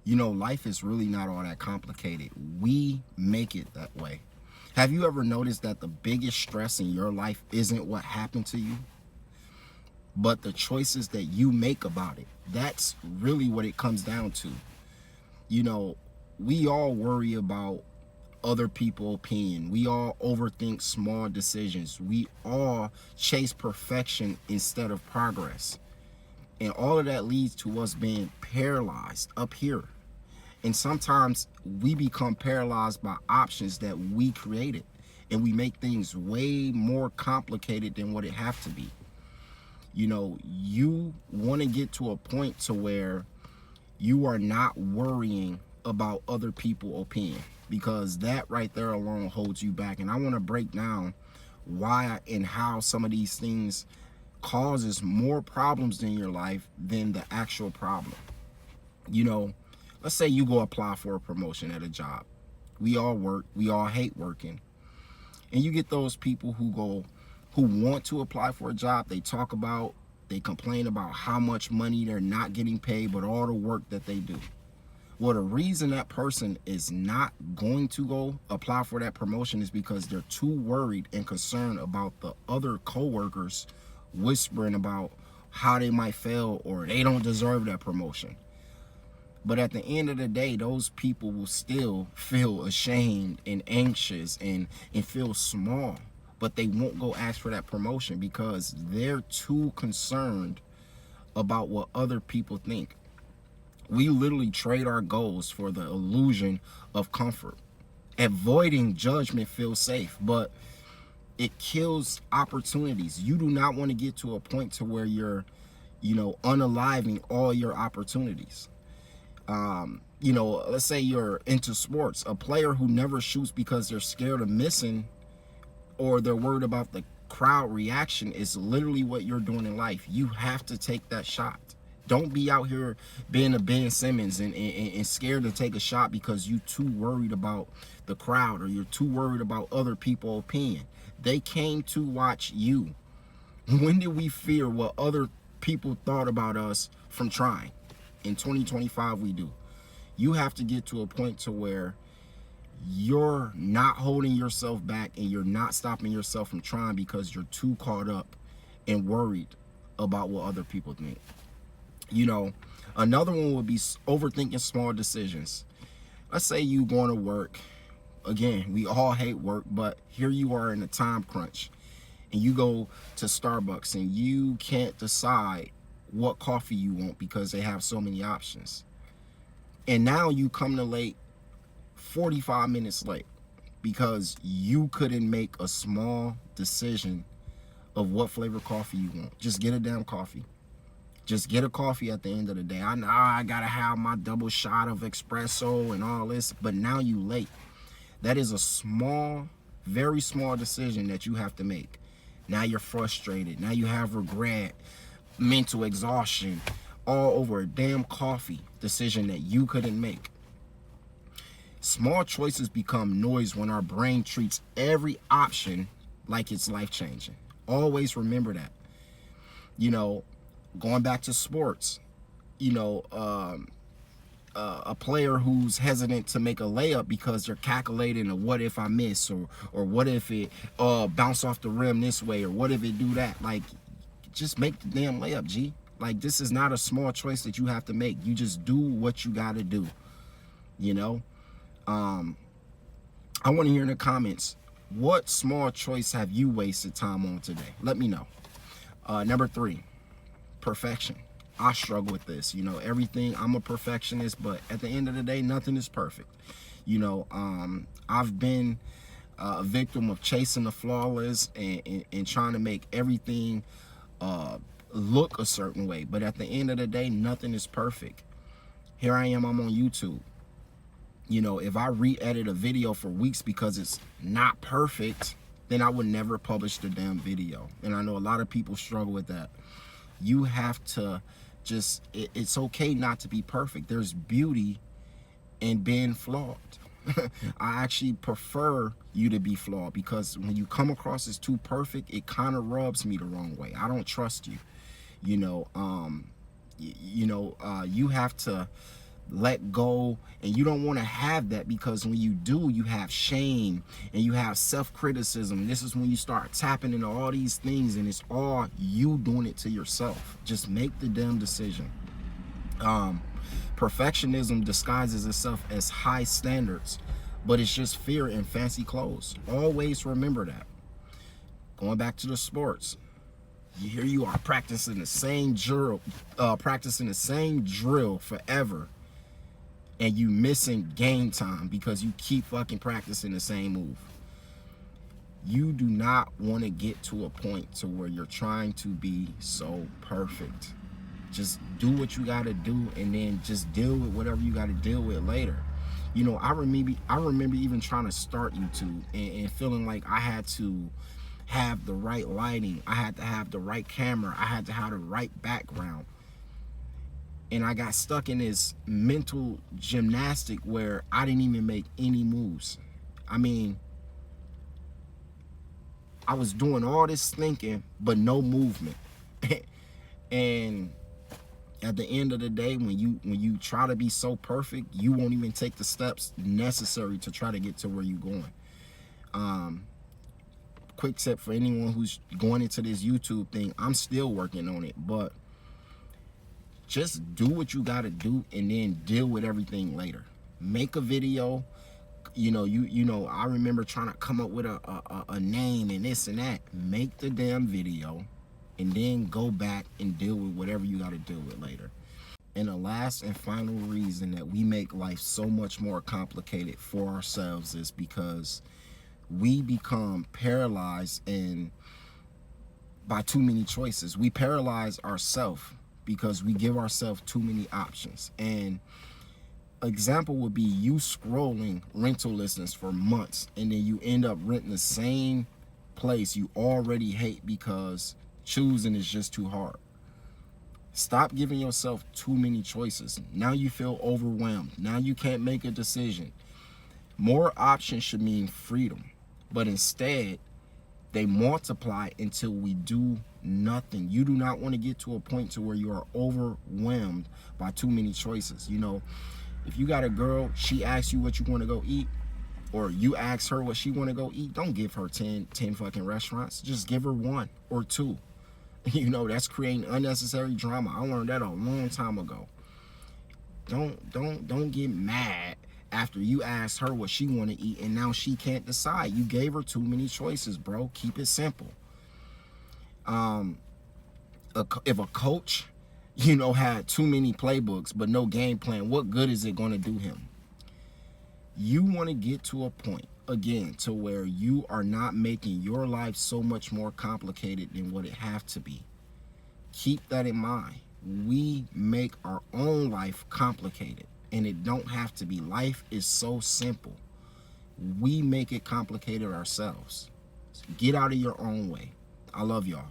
You know, life is really not all that complicated. We make it that way. Have you ever noticed that the biggest stress in your life isn't what happened to you, but the choices that you make about it? That's really what it comes down to. You know, we all worry about other people's opinion. We all overthink small decisions. We all chase perfection instead of progress. And all of that leads to us being paralyzed up here. And sometimes we become paralyzed by options that we created. And we make things way more complicated than what it have to be. You know, you want to get to a point to where you are not worrying about other people's opinion, because that right there alone holds you back. And I want to break down why and how some of these things causes more problems in your life than the actual problem. You know, let's say you go apply for a promotion at a job. We all work, we all hate working. And you get those people who want to apply for a job. They complain about how much money they're not getting paid, but all the work that they do. Well, the reason that person is not going to go apply for that promotion is because they're too worried and concerned about the other coworkers whispering about how they might fail or they don't deserve that promotion. But at the end of the day, those people will still feel ashamed and anxious and feel small. But they won't go ask for that promotion because they're too concerned about what other people think. We literally trade our goals for the illusion of comfort. Avoiding judgment feels safe, but it kills opportunities. You do not want to get to a point to where you're, unaliving all your opportunities. Let's say you're into sports. A player who never shoots because they're scared of missing or they're worried about the crowd reaction is literally what you're doing in life. You have to take that shot. Don't be out here being a Ben Simmons and scared to take a shot because you're too worried about the crowd or you're too worried about other people's opinion. They came to watch you. When did we fear what other people thought about us from trying? In 2025, we do. You have to get to a point to where you're not holding yourself back and you're not stopping yourself from trying because you're too caught up and worried about what other people think. Another one would be overthinking small decisions. Let's say you going to work. Again, we all hate work, but here you are in a time crunch and you go to Starbucks and you can't decide what coffee you want because they have so many options. And now you come to late 45 minutes late because you couldn't make a small decision of what flavor coffee you want. Just get a damn coffee. Just get a coffee at the end of the day. I know I gotta have my double shot of espresso and all this, but now you late. That is a small, very small decision that you have to make. Now you're frustrated. Now you have regret, mental exhaustion, all over a damn coffee decision that you couldn't make. Small choices become noise when our brain treats every option like it's life-changing. Always remember that. Going back to sports, a player who's hesitant to make a layup because they're calculating a what if I miss or what if it bounce off the rim this way or what if it do that. Like, just make the damn layup, G. Like, this is not a small choice that you have to make. You just do what you got to do. I want to hear in the comments, what small choice have you wasted time on today? Let me know. Number 3, perfection. I struggle with this. Everything, I'm a perfectionist, but at the end of the day, nothing is perfect. I've been a victim of chasing the flawless and trying to make everything look a certain way. But at the end of the day, nothing is perfect. Here I am, I'm on YouTube. If I re-edit a video for weeks because it's not perfect, then I would never publish the damn video. And I know a lot of people struggle with that. You have to it's okay not to be perfect. There's beauty in being flawed. I actually prefer you to be flawed because when you come across as too perfect, it kind of rubs me the wrong way. I don't trust you. You have to, let go, and you don't want to have that, because when you do, you have shame and you have self-criticism. This is when you start tapping into all these things, and it's all you doing it to yourself. Just make the damn decision. Perfectionism disguises itself as high standards, but it's just fear in fancy clothes. Always remember that. Going back to the sports, here you are practicing the same drill, forever, and you missing game time because you keep fucking practicing the same move. You do not want to get to a point to where you're trying to be so perfect. Just do what you got to do, and then just deal with whatever you got to deal with later. You know, I remember even trying to start YouTube and feeling like I had to have the right lighting, I had to have the right camera, I had to have the right background. And I got stuck in this mental gymnastic where I didn't even make any moves. I mean, I was doing all this thinking, but no movement. And at the end of the day, when you try to be so perfect, you won't even take the steps necessary to try to get to where you're going. Quick tip for anyone who's going into this YouTube thing, I'm still working on it, but just do what you got to do and then deal with everything later. Make a video. You know, I remember trying to come up with a name and this and that. Make the damn video and then go back and deal with whatever you got to deal with later. And the last and final reason that we make life so much more complicated for ourselves is because we become paralyzed by too many choices. We paralyze ourselves because we give ourselves too many options. And example would be you scrolling rental listings for months, and then you end up renting the same place you already hate because choosing is just too hard. Stop giving yourself too many choices. Now you feel overwhelmed. Now you can't make a decision. More options should mean freedom, but instead they multiply until we do nothing. You do not want to get to a point to where you are overwhelmed by too many choices. You know, if you got a girl, she asks you what you want to go eat, or you ask her what she want to go eat, don't give her 10 fucking restaurants. Just give her 1 or 2. You know, that's creating unnecessary drama. I learned that a long time ago. Don't get mad after you asked her what she want to eat and now she can't decide. You gave her too many choices, bro. Keep it simple. If a coach, you know, had too many playbooks but no game plan, what good is it going to do him? You want to get to a point, again, to where you are not making your life so much more complicated than what it have to be. Keep that in mind. We make our own life complicated, and it don't have to be. Life is so simple. We make it complicated ourselves. Get out of your own way. I love y'all.